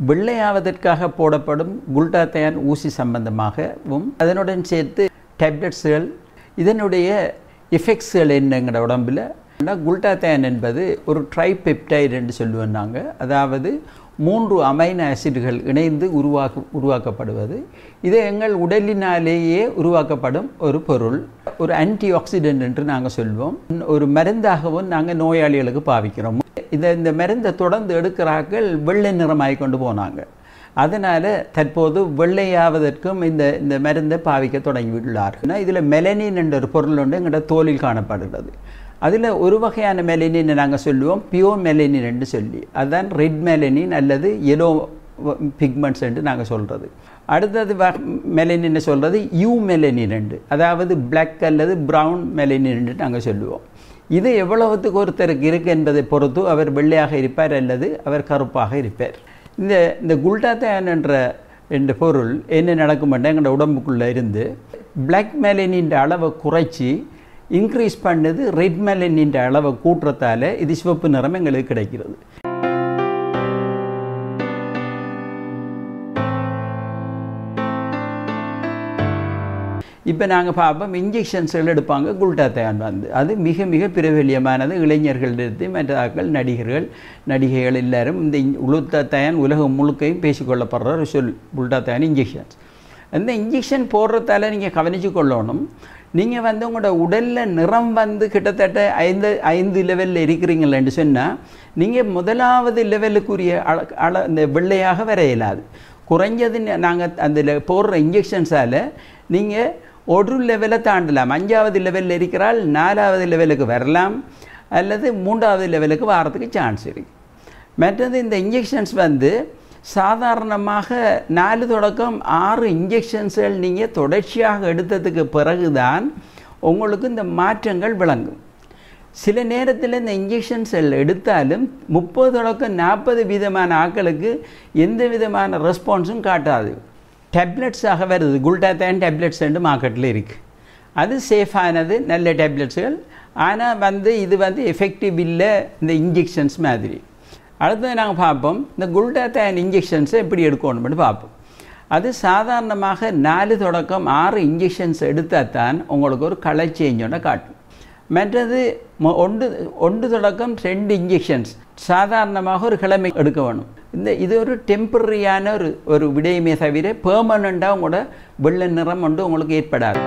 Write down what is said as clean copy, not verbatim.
வெள்ளையாவதற்காக போடப்படும் குளுட்டாத்தயான் ஊசி சம்பந்தமாகவும் அதனுடன் சேர்த்து டேப்லெட்ஸ்கள் இதனுடைய எஃபெக்ட்ஸ்கள் என்னங்கிற உடம்பில் குளுட்டாத்தயான் என்பது ஒரு ட்ரைபெப்டைடு என்று சொல்லுவோம் நாங்கள். அதாவது 3 அமைனோ ஆசிட்கள் இணைந்து உருவாக்கப்படுவது. இது எங்கள் உடலினாலேயே உருவாக்கப்படும் ஒரு பொருள். ஒரு ஆன்டி ஆக்சிடென்ட் என்று நாங்கள் சொல்வோம். ஒரு மருந்தாகவும் நாங்கள் நோயாளிகளுக்கு பாவிக்கிறோம். இந்த மருந்தை தொடர்ந்து எடுக்கிறார்கள் வெள்ளை நிறமாகி கொண்டு போனாங்க. அதனால் தற்போது வெள்ளையாவதற்கும் இந்த மருந்தை பாவிக்க தொடங்கிவிட்டுள்ளார்கள். இதில் மெலனின் என்ற ஒரு பொருள் ஒன்று எங்களோட தோலில் காணப்படுகிறது. அதில் ஒரு வகையான மெலனின் நாங்கள் சொல்லுவோம் பியோ மெலனின் என்று சொல்லி, அதுதான் ரெட் மெலனின் அல்லது எல்லோ பிக்மெண்ட்ஸ் என்று நாங்கள் சொல்கிறது. அடுத்தது மெலனின் சொல்கிறது யூ மெலனின் என்று, அதாவது பிளாக் அல்லது ப்ரௌன் மெலனின் என்று நாங்கள் சொல்லுவோம். இது எவ்வளவுத்துக்கு ஒருத்தருக்கு இருக்குது என்பதை பொறுத்து அவர் வெள்ளையாக இருப்பார் அல்லது அவர் கருப்பாக இருப்பார். இந்த குளுட்டாத்தயான் என்ற பொருள் என்ன நடக்குமெண்டா எங்களோட உடம்புக்குள்ளே இருந்து பிளாக் மெலனின் அளவை குறைச்சி இன்க்ரீஸ் பண்ணது ரெட் மெலனின் அளவை கூட்டுறதால இது சிவப்பு நிறம் எங்களுக்கு கிடைக்கிறது. இப்போ நாங்கள் பார்ப்போம், இன்ஜெக்ஷன்ஸ்கள் எடுப்பாங்க குளுட்டாத்தயான் அது மிக மிக பிரபல்யமானது. இளைஞர்களிடத்து மற்றாக்கள் நடிகைகள் எல்லாரும் இந்த குளுட்டாத்தயான் உலகம் முழுக்கையும் பேசிக்கொள்ளப்படுற ஒரு சொல் குளுட்டாத்தயான் இன்ஜெக்ஷன்ஸ். அந்த இன்ஜெக்ஷன் போடுறதால நீங்கள் கவனித்து கொள்ளணும். நீங்கள் உங்களோட உடலில் நிறம் கிட்டத்தட்ட 5 லெவலில் இருக்கிறீங்களேன்னு சொன்னால் நீங்கள் முதலாவது லெவலுக்குரிய இந்த வெள்ளையாக வர இயலாது. குறைஞ்சது நாங்கள் அந்த போடுற இன்ஜெக்ஷன்ஸால் நீங்கள் ஒரு லெவலை தாண்டலாம். 5வது லெவலில் இருக்கிறால் 4வது லெவலுக்கு வரலாம் அல்லது 3வது லெவலுக்கு வரத்துக்கு சான்ஸ் இருக்குது. மற்றது இந்த இன்ஜெக்ஷன்ஸ் சாதாரணமாக 4 தொடக்கம் 6 இன்ஜெக்ஷன்ஸ்கள் நீங்கள் தொடர்ச்சியாக எடுத்ததுக்கு பிறகுதான் உங்களுக்கு இந்த மாற்றங்கள் விளங்கும். சில நேரத்தில் இந்த இன்ஜெக்ஷன்ஸ்கள் எடுத்தாலும் 30 தொடக்கம் 40 விதமான ஆட்களுக்கு எந்த விதமான ரெஸ்பான்ஸும் காட்டாது. டேப்லெட்ஸாக வருது, குளுட்டாத்தயான் டேப்லெட்ஸ் ரெண்டு மார்க்கெட்டில் இருக்குது. அது சேஃபானது, நல்ல டேப்லெட்ஸுகள். ஆனால் இது எஃபெக்டிவ் இல்லை இந்த இன்ஜெக்ஷன்ஸ் மாதிரி. அடுத்தது நாங்கள் பார்ப்போம், இந்த குளுட்டாத்தயான் இன்ஜெக்ஷன்ஸை எப்படி எடுக்கணும்னு பார்ப்போம். அது சாதாரணமாக 4 தொடக்கம் 6 இன்ஜெக்ஷன்ஸ் எடுத்தால் தான் உங்களுக்கு ஒரு கலர் சேஞ்சோட காட்டும். மற்றது 1 தொடக்கம் 2 இன்ஜெக்ஷன்ஸ் சாதாரணமாக ஒரு கிழமை எடுக்க வேணும். இது ஒரு டெம்பரரியான ஒரு விடயமே தவிர பெர்மனண்ட்டாக உங்களோட வெள்ளை நிறம் உங்களுக்கு ஏற்படாது.